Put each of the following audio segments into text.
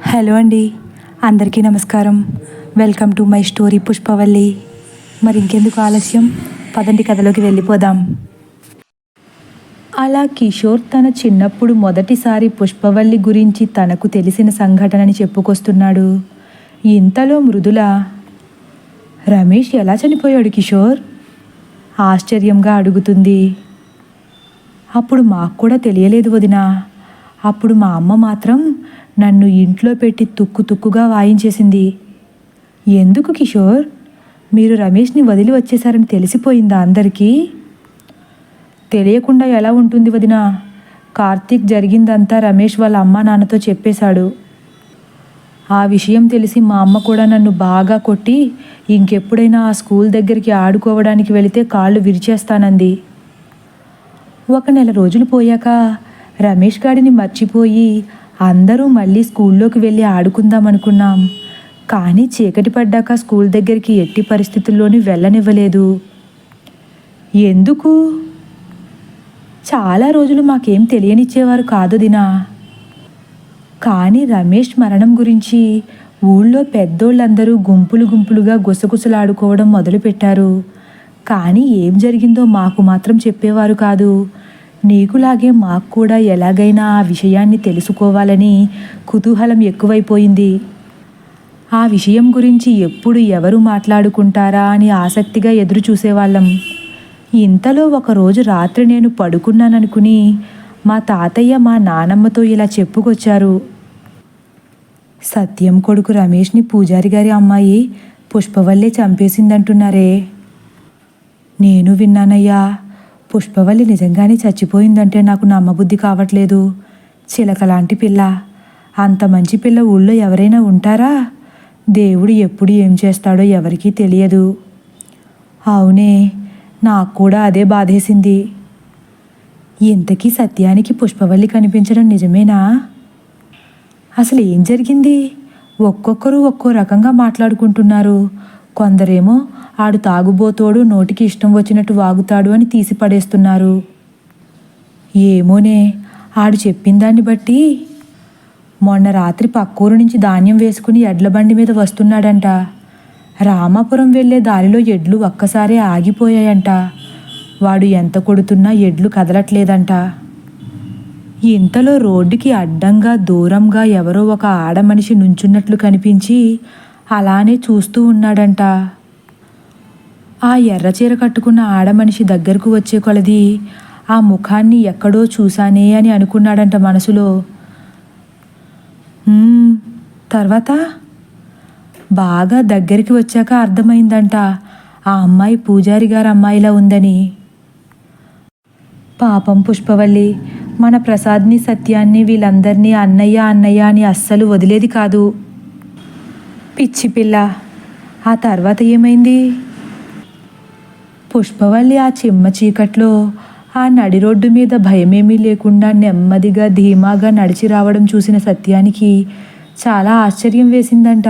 Hello అండి, అందరికీ నమస్కారం. Welcome to my story Pushpavalli. మరి ఇంకెందుకు ఆలస్యం, పదండి కథలోకి వెళ్ళిపోదాం. అలా కిషోర్ తన చిన్నప్పుడు మొదటిసారి పుష్పవల్లి గురించి తనకు తెలిసిన సంఘటనని చెప్పుకొస్తున్నాడు. ఇంతలో మృదుల, రమేష్ ఎలా చనిపోయాడు కిషోర్? ఆశ్చర్యంగా అడుగుతుంది. అప్పుడు మాకు కూడా తెలియలేదు వదినా. అప్పుడు మా అమ్మ మాత్రం నన్ను ఇంట్లో పెట్టి తుక్కుగా వాయించేసింది. ఎందుకు కిషోర్? మీరు రమేష్ని వదిలి వచ్చేసారని తెలిసిపోయిందా అందరికీ? తెలియకుండా ఎలా ఉంటుంది వదినా? కార్తీక్ జరిగిందంతా రమేష్ వాళ్ళ అమ్మ నాన్నతో చెప్పేశాడు. ఆ విషయం తెలిసి మా అమ్మ కూడా నన్ను బాగా కొట్టి ఇంకెప్పుడైనా ఆ స్కూల్ దగ్గరికి ఆడుకోవడానికి వెళితే కాళ్ళు విరిచేస్తానంది. 1 నెల రోజులు పోయాక రమేష్ గాడిని మర్చిపోయి అందరూ మళ్ళీ స్కూల్లోకి వెళ్ళి ఆడుకుందామనుకున్నాం. కానీ చీకటి పడ్డాక స్కూల్ దగ్గరికి ఎట్టి పరిస్థితుల్లోనూ వెళ్ళనివ్వలేదు. ఎందుకు? చాలా రోజులు మాకేం తెలియనిచ్చేవారు కాదు దినా. కానీ రమేష్ మరణం గురించి ఊళ్ళో పెద్దోళ్ళందరూ గుంపులుగా గుసగుసలాడుకోవడం మొదలుపెట్టారు. కానీ ఏం జరిగిందో మాకు మాత్రం చెప్పేవారు కాదు. నీకులాగే మాకు కూడా ఎలాగైనా ఆ విషయాన్ని తెలుసుకోవాలని కుతూహలం ఎక్కువైపోయింది. ఆ విషయం గురించి ఎప్పుడు ఎవరు మాట్లాడుకుంటారా అని ఆసక్తిగా ఎదురు చూసేవాళ్ళం. ఇంతలో ఒకరోజు రాత్రి నేను పడుకున్నాననుకుని మా తాతయ్య మా నానమ్మతో ఇలా చెప్పుకొచ్చారు. సత్యం కొడుకు రమేష్ని పూజారి గారి అమ్మాయి పుష్పవల్లే చంపేసిందంటున్నారే. నేను విన్నానయ్యా. పుష్పవల్లి నిజంగానే చచ్చిపోయిందంటే నాకు నమ్మబుద్ధి కావట్లేదు. చిలకలాంటి పిల్ల, అంత మంచి పిల్ల ఊళ్ళో ఎవరైనా ఉంటారా? దేవుడు ఎప్పుడు ఏం చేస్తాడో ఎవరికీ తెలియదు. అవునే, నాకు కూడా అదే బాధేసింది. ఇంతకీ సత్యానికి పుష్పవల్లి కనిపించడం నిజమేనా? అసలు ఏం జరిగింది? ఒక్కొక్కరు ఒక్కో రకంగా మాట్లాడుకుంటున్నారు. కొందరేమో ఆడు తాగుబోతోడు, నోటికి ఇష్టం వచ్చినట్టు వాగుతాడు అని తీసి పడేస్తున్నారు. ఏమోనే, ఆడు చెప్పిన దాన్ని బట్టి మొన్న రాత్రి పక్కూరు నుంచి ధాన్యం వేసుకుని ఎడ్ల బండి మీద వస్తున్నాడంట. రామాపురం వెళ్ళే దారిలో ఎడ్లు ఒక్కసారే ఆగిపోయాయంట. వాడు ఎంత కొడుతున్నా ఎడ్లు కదలట్లేదంట. ఇంతలో రోడ్డుకి అడ్డంగా దూరంగా ఎవరో ఒక ఆడమనిషి నుంచున్నట్లు కనిపించి అలానే చూస్తూ ఉన్నాడంట. ఆ ఎర్రచీర కట్టుకున్న ఆడమనిషి దగ్గరకు వచ్చే కొలది ఆ ముఖాన్ని ఎక్కడో చూశానే అని అనుకున్నాడంట మనసులో. తర్వాత బాగా దగ్గరికి వచ్చాక అర్థమైందంట ఆ అమ్మాయి పూజారి గారి అమ్మాయిలా ఉందని. పాపం పుష్పవల్లి మన ప్రసాద్ని, సత్యాన్ని, వీళ్ళందరినీ అన్నయ్య అన్నయ్య అని అస్సలు వదిలేది కాదు. పిచ్చి పిల్ల. ఆ తర్వాత ఏమైంది? పుష్పవల్లి ఆ చిమ్మ చీకట్లో ఆ నడి రోడ్డు మీద భయమేమీ లేకుండా నెమ్మదిగా ధీమాగా నడిచి రావడం చూసిన సత్యానికి చాలా ఆశ్చర్యం వేసిందంట.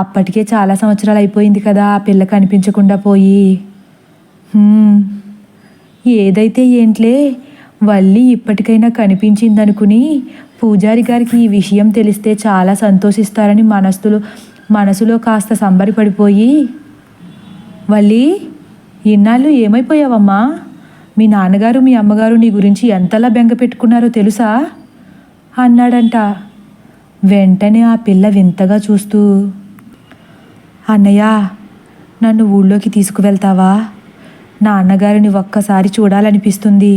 అప్పటికే చాలా సంవత్సరాలు అయిపోయింది కదా ఆ పిల్ల కనిపించకుండా పోయి. ఏదైతే ఏంట్లే, వల్లి ఇప్పటికైనా కనిపించిందనుకుని పూజారి గారికి ఈ విషయం తెలిస్తే చాలా సంతోషిస్తారని మనసులో కాస్త సంబరపడిపోయి, వల్లి ఇన్నాళ్ళు ఏమైపోయావమ్మా? మీ నాన్నగారు మీ అమ్మగారు నీ గురించి ఎంతలా బెంగ పెట్టుకున్నారో తెలుసా అన్నాడంట. వెంటనే ఆ పిల్ల వింతగా చూస్తూ, అన్నయ్య నన్ను ఊళ్ళోకి తీసుకువెళ్తావా? నాన్నగారిని ఒక్కసారి చూడాలనిపిస్తుంది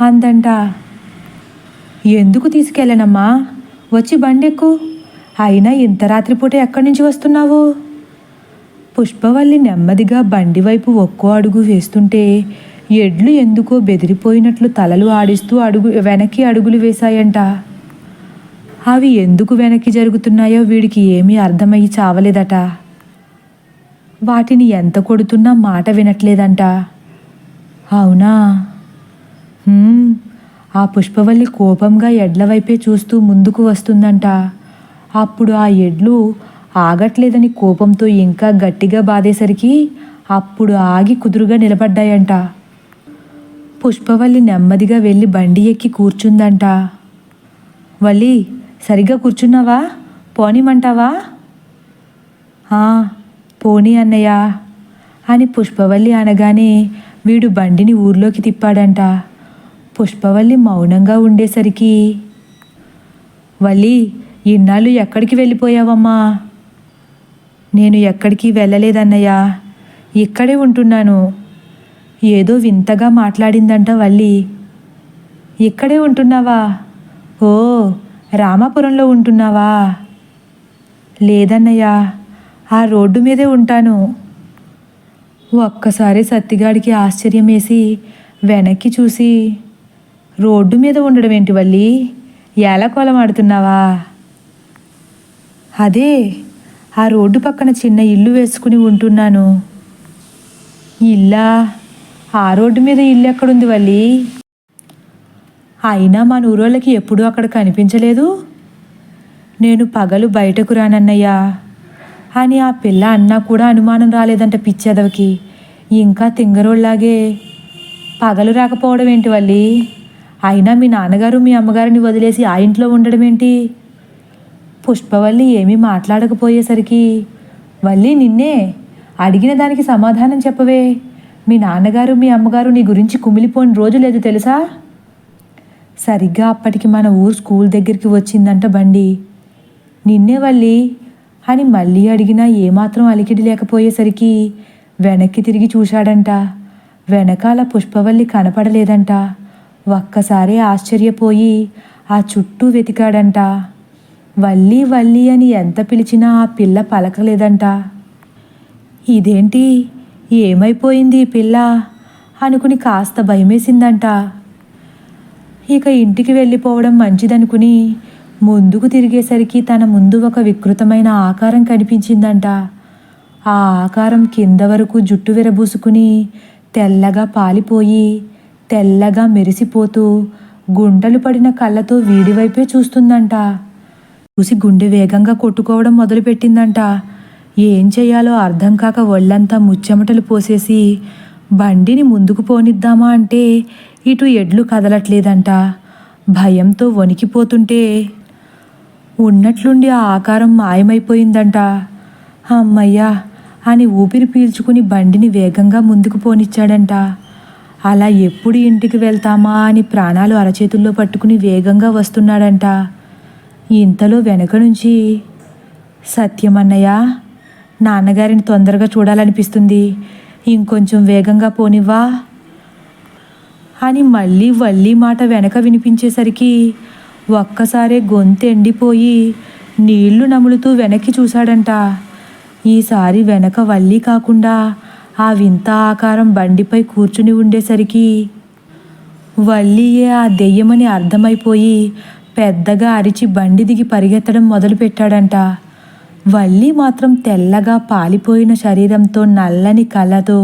అందంట. ఎందుకు తీసుకెళ్ళనమ్మా, వచ్చి బండెక్కు. అయినా ఇంత రాత్రిపూట ఎక్కడి నుంచి వస్తున్నావు? పుష్పవల్లి నెమ్మదిగా బండి వైపు ఒక్కో అడుగు వేస్తుంటే ఎడ్లు ఎందుకో బెదిరిపోయినట్లు తలలు ఆడిస్తూ వెనక్కి అడుగులు వేశాయంట. అవి ఎందుకు వెనక్కి జరుగుతున్నాయో వీడికి ఏమీ అర్థమయ్యి చావలేదట. వాటిని ఎంత కొడుతున్నా మాట వినట్లేదంట. అవునా? ఆ పుష్పవల్లి కోపంగా ఎడ్ల వైపే చూస్తూ ముందుకు వస్తుందంట. అప్పుడు ఆ ఎడ్లు ఆగట్లేదని కోపంతో ఇంకా గట్టిగా బాధేసరికి అప్పుడు ఆగి కుదురుగా నిలబడ్డాయంట. పుష్పవల్లి నెమ్మదిగా వెళ్ళి బండి ఎక్కి కూర్చుందంట. వల్లి సరిగ్గా కూర్చున్నావా? పోనీమంటావా? పోనీ అన్నయ్య అని పుష్పవల్లి అనగానే వీడు బండిని ఊర్లోకి తిప్పాడంట. పుష్పవల్లి మౌనంగా ఉండేసరికి, వల్లి, ఇన్నాళ్ళు ఎక్కడికి వెళ్ళిపోయావమ్మా? నేను ఎక్కడికి వెళ్ళలేదన్నయ్య, ఇక్కడే ఉంటున్నాను. ఏదో వింతగా మాట్లాడిందంట వల్లి. ఇక్కడే ఉంటున్నావా? ఓ, రామాపురంలో ఉంటున్నావా? లేదన్నయ్య, ఆ రోడ్డు మీదే ఉంటాను. ఒక్కసారి సత్తిగాడికి ఆశ్చర్యం వేసి వెనక్కి చూసి, రోడ్డు మీద ఉండడం ఏంటి వల్లి? ఏలకోలం ఆడుతున్నావా? అదే, ఆ రోడ్డు పక్కన చిన్న ఇల్లు వేసుకుని ఉంటున్నాను. ఇల్లా? ఆ రోడ్డు మీద ఇల్లు ఎక్కడుంది వల్లి? అయినా మా ఊరోళ్ళకి ఎప్పుడూ అక్కడ కనిపించలేదు. నేను పగలు బయటకు రానన్నయ్యా అని ఆ పిల్ల అన్నా కూడా అనుమానం రాలేదంట పిచ్చెదవకి. ఇంకా తింగరోళ్లాగే, పగలు రాకపోవడం ఏంటి వల్లి? అయినా మీ నాన్నగారు మీ అమ్మగారిని వదిలేసి ఆ ఇంట్లో ఉండడం ఏంటి? పుష్పవల్లి ఏమీ మాట్లాడకపోయేసరికి, వల్లి, నిన్నే అడిగిన దానికి సమాధానం చెప్పవే. మీ నాన్నగారు మీ అమ్మగారు నీ గురించి కుమిలిపోని రోజు లేదు తెలుసా? సరిగ్గా అప్పటికి మన ఊరు స్కూల్ దగ్గరికి వచ్చిందంట బండి. నిన్నే వల్లి అని మళ్ళీ అడిగినా ఏమాత్రం అలికిడి లేకపోయేసరికి వెనక్కి తిరిగి చూశాడంట. వెనకాల పుష్పవల్లి కనపడలేదంట. ఒక్కసారి ఆశ్చర్యపోయి ఆ చుట్టూ వెతికాడంట. వల్లి వల్లి అని ఎంత పిలిచినా ఆ పిల్ల పలకలేదంట. ఇదేంటి, ఏమైపోయింది ఈ పిల్ల అనుకుని కాస్త భయమేసిందంట. ఇక ఇంటికి వెళ్ళిపోవడం మంచిదనుకుని ముందుకు తిరిగేసరికి తన ముందు ఒక వికృతమైన ఆకారం కనిపించిందంట. ఆ ఆకారం కింద వరకు జుట్టు విరబూసుకుని తెల్లగా పాలిపోయి తెల్లగా మెరిసిపోతూ గుంటలు పడిన కళ్ళతో వీడివైపే చూస్తుందంట. చూసి గుండె వేగంగా కొట్టుకోవడం మొదలుపెట్టిందంట. ఏం చేయాలో అర్థం కాక ఒళ్ళంతా ముచ్చెమటలు పోసేసి బండిని ముందుకు పోనిద్దామా అంటే ఇటు ఎడ్లు కదలట్లేదంట. భయంతో వణికిపోతుంటే ఉన్నట్లుండి ఆ ఆకారం మాయమైపోయిందంట. అమ్మయ్యా అని ఊపిరి పీల్చుకుని బండిని వేగంగా ముందుకు పోనిచ్చాడంట. అలా ఎప్పుడు ఇంటికి వెళ్తామా అని ప్రాణాలు అరచేతుల్లో పట్టుకుని వేగంగా వస్తున్నాడంట. ఇంతలో వెనక నుంచి, సత్యమన్నయ్య, నాన్నగారిని తొందరగా చూడాలనిపిస్తుంది, ఇంకొంచెం వేగంగా పోనివ్వా అని మళ్ళీ వల్లి మాట వెనక వినిపించేసరికి ఒక్కసారే గొంతు ఎండిపోయి నీళ్లు నములుతూ వెనక్కి చూశాడంట. ఈసారి వెనక వల్లి కాకుండా ఆ వింత ఆకారం బండిపై కూర్చుని ఉండేసరికి వల్లియే ఆ దెయ్యమని అర్థమైపోయి పెద్దగా అరిచి బండి దిగి పరిగెత్తడం మొదలుపెట్టాడంట. వల్లి మాత్రం తెల్లగా పాలిపోయిన శరీరంతో నల్లని కళ్ళతో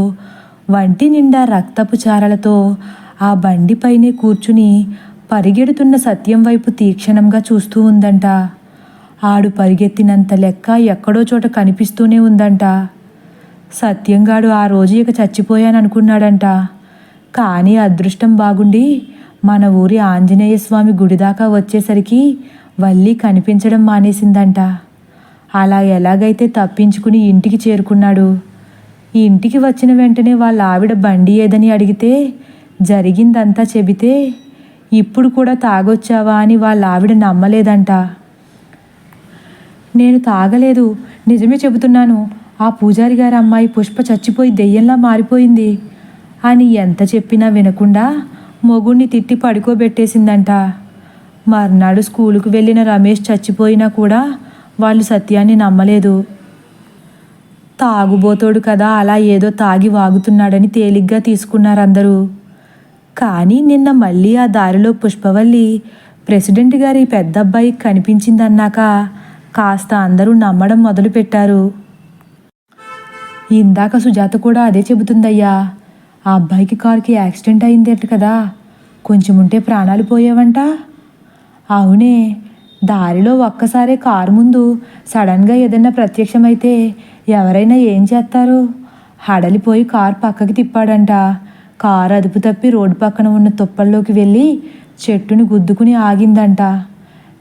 వంటి నిండా రక్తపు చారలతో ఆ బండిపైనే కూర్చుని పరిగెడుతున్న సత్యం వైపు తీక్షణంగా చూస్తూ ఉందంట. ఆడు పరిగెత్తినంత లెక్క ఎక్కడో చోట కనిపిస్తూనే ఉందంట. సత్యంగాడు ఆ రోజు ఇక చచ్చిపోయాననుకున్నాడంట. కానీ అదృష్టం బాగుండి మన ఊరి ఆంజనేయ స్వామి గుడి దాకా వచ్చేసరికి వల్లి కనిపించడం మానేసిందంట. అలా ఎలాగైతే తప్పించుకుని ఇంటికి చేరుకున్నాడు. ఇంటికి వచ్చిన వెంటనే వాళ్ళ ఆవిడ బండి ఏదని అడిగితే జరిగిందంతా చెబితే ఇప్పుడు కూడా తాగొచ్చావా అని వాళ్ళ ఆవిడ నమ్మలేదంట. నేను తాగలేదు, నిజమే చెబుతున్నాను, ఆ పూజారి గారి అమ్మాయి పుష్ప చచ్చిపోయి దెయ్యంలా మారిపోయింది అని ఎంత చెప్పినా వినకుండా మొగుణ్ణి తిట్టి పడుకోబెట్టేసిందంట. మర్నాడు స్కూలుకు వెళ్ళిన రమేష్ చచ్చిపోయినా కూడా వాళ్ళు సత్యాన్ని నమ్మలేదు. తాగుబోతోడు కదా, అలా ఏదో తాగి వాగుతున్నాడని తేలిగ్గా తీసుకున్నారందరూ. కానీ నిన్న మళ్ళీ ఆ దారిలో పుష్పవల్లి ప్రెసిడెంట్ గారి పెద్దబ్బాయి కనిపించిందన్నాక కాస్త అందరూ నమ్మడం మొదలుపెట్టారు. ఇందాక సుజాత కూడా అదే చెబుతుందయ్యా, ఆ అబ్బాయికి కారుకి యాక్సిడెంట్ అయిందేట కదా, కొంచెం ఉంటే ప్రాణాలు పోయేవంట. అవునే, దారిలో ఒక్కసారే కారు ముందు సడన్గా ఏదైనా ప్రత్యక్షమైతే ఎవరైనా ఏం చేస్తారు? హడలిపోయి కారు పక్కకి తిప్పాడంట. కారు అదుపు తప్పి రోడ్డు పక్కన ఉన్న తుప్పల్లోకి వెళ్ళి చెట్టుని గుద్దుకుని ఆగిందంట.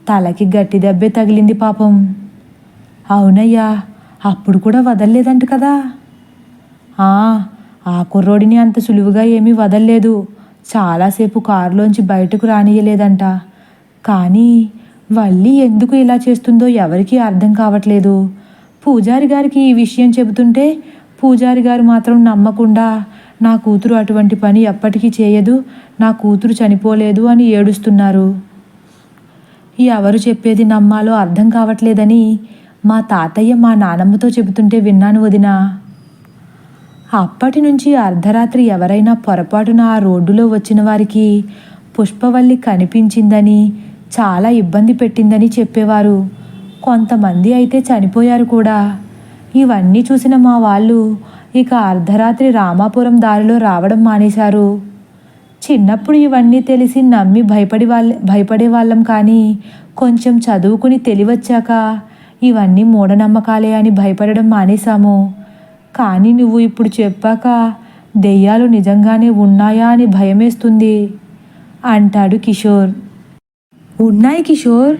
తలకి గట్టి దెబ్బే తగిలింది పాపం. అవునయ్యా, అప్పుడు కూడా వదల్లేదంట కదా. ఆ కుర్రోడిని అంత సులువుగా ఏమీ వదల్లేదు. చాలాసేపు కారులోంచి బయటకు రానియలేదంట. కానీ వల్లి ఎందుకు ఇలా చేస్తుందో ఎవరికీ అర్థం కావట్లేదు. పూజారి గారికి ఈ విషయం చెబుతుంటే పూజారి గారు మాత్రం నమ్మకుండా నా కూతురు అటువంటి పని ఎప్పటికీ చేయదు, నా కూతురు చనిపోలేదు అని ఏడుస్తున్నారు. ఎవరు చెప్పేది నమ్మాలో అర్థం కావట్లేదని మా తాతయ్య మా నానమ్మతో చెబుతుంటే విన్నాను వదినా. అప్పటి నుంచి అర్ధరాత్రి ఎవరైనా పొరపాటున ఆ రోడ్డులో వచ్చిన వారికి పుష్పవల్లి కనిపించిందని, చాలా ఇబ్బంది పెట్టిందని చెప్పేవారు. కొంతమంది అయితే చనిపోయారు కూడా. ఇవన్నీ చూసిన మా వాళ్ళు ఇక అర్ధరాత్రి రామాపురం దారిలో రావడం మానేశారు. చిన్నప్పుడు ఇవన్నీ తెలిసి నమ్మి భయపడేవాళ్ళం, కానీ కొంచెం చదువుకుని తెలివచ్చాక ఇవన్నీ మూఢనమ్మకాలే అని భయపడడం మానేశాము. కానీ నువ్వు ఇప్పుడు చెప్పాక దెయ్యాలు నిజంగానే ఉన్నాయా అని భయమేస్తుంది అంటాడు కిషోర్. ఉన్నాయి కిషోర్,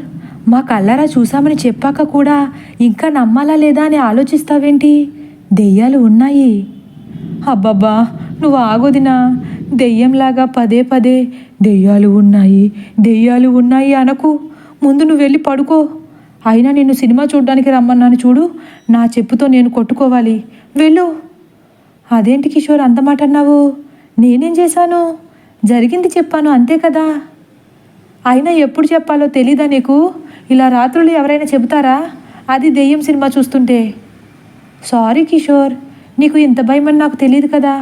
మా కళ్ళారా చూసామని చెప్పాక కూడా ఇంకా నమ్మాలా లేదా అని ఆలోచిస్తావేంటి? దెయ్యాలు ఉన్నాయి. అబ్బబ్బా, నువ్వు ఆగొదినా. దెయ్యంలాగా పదే పదే దెయ్యాలు ఉన్నాయి అనకు. ముందు నువ్వు వెళ్ళి పడుకో. అయినా నిన్ను సినిమా చూడ్డానికి రమ్మన్నాను చూడు, నా చెప్పుతో నేను కొట్టుకోవాలి. వెళ్ళు. అదేంటి కిషోర్ అంత మాట అన్నావు? నేనేం చేశాను? జరిగింది చెప్పాను అంతే కదా. అయినా ఎప్పుడు చెప్పాలో తెలీదా నీకు? ఇలా రాత్రులు ఎవరైనా చెబుతారా? అది దెయ్యం సినిమా చూస్తుంటే. సారీ కిషోర్, నీకు ఇంత భయమని నాకు తెలియదు కదా.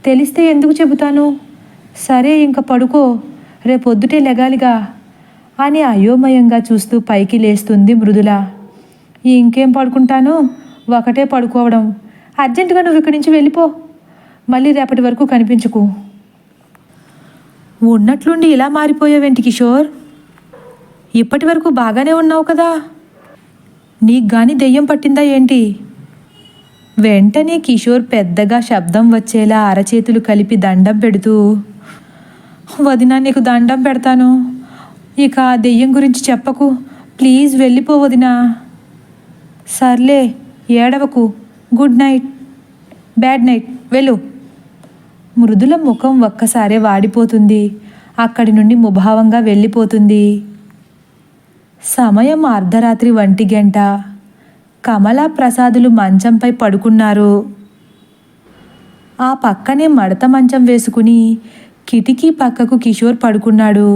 తెలిస్తే ఎందుకు చెబుతాను? సరే, ఇంక పడుకో, రేపొద్దుటే లెగాలిగా అని అయోమయంగా చూస్తూ పైకి లేస్తుంది మృదుల. ఇంకేం పడుకుంటాను, ఒకటే పడుకోవడం. అర్జెంటుగా నువ్వు ఇక్కడి నుంచి వెళ్ళిపో, మళ్ళీ రేపటి వరకు కనిపించుకు. ఉన్నట్లుండి ఇలా మారిపోయావేంటి కిషోర్? ఇప్పటి వరకు బాగానే ఉన్నావు కదా. నీకు గాని దెయ్యం పట్టిందా ఏంటి? వెంటనే కిషోర్ పెద్దగా శబ్దం వచ్చేలా అరచేతులు కలిపి దండం పెడుతూ, వదినా నీకు దండం పెడతాను, ఇక ఆ దెయ్యం గురించి చెప్పకు, ప్లీజ్ వెళ్ళిపో వదినా. సర్లే, ఏడవకు, గుడ్ నైట్, బ్యాడ్ నైట్, వెళ్ళు. మృదుల ముఖం ఒక్కసారే వాడిపోతుంది. అక్కడి నుండి ముభావంగా వెళ్ళిపోతుంది. సమయం అర్ధరాత్రి 1 గంట. కమలా ప్రసాదులు మంచంపై పడుకున్నారు. ఆ పక్కనే మడత మంచం వేసుకుని కిటికీ పక్కకు కిషోర్ పడుకున్నాడు.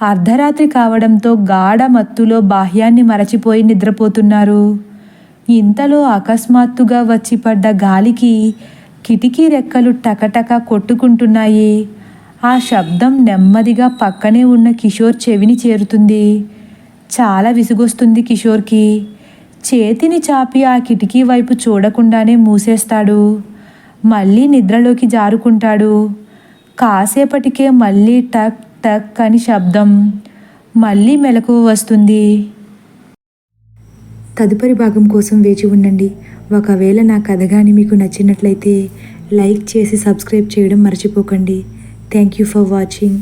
అర్ధరాత్రి కావడంతో గాఢ మత్తులో బాహ్యాన్ని మరచిపోయి నిద్రపోతున్నారు. ఇంతలో అకస్మాత్తుగా వచ్చి పడ్డ గాలికి కిటికీ రెక్కలు టకటక కొట్టుకుంటున్నాయి. ఆ శబ్దం నెమ్మదిగా పక్కనే ఉన్న కిషోర్ చెవిని చేరుతుంది. చాలా విసుగొస్తుంది కిషోర్కి. చేతిని చాపి ఆ కిటికీ వైపు చూడకుండానే మూసేస్తాడు. మళ్ళీ నిద్రలోకి జారుకుంటాడు. కాసేపటికే మళ్ళీ టక్ టక్ అని శబ్దం. మళ్ళీ మెలకువ వస్తుంది. తదుపరి భాగం కోసం వేచి ఉండండి. ఒకవేళ నా కథ కానీ మీకు నచ్చినట్లయితే లైక్ చేసి సబ్స్క్రైబ్ చేయడం మర్చిపోకండి. Thank you for watching.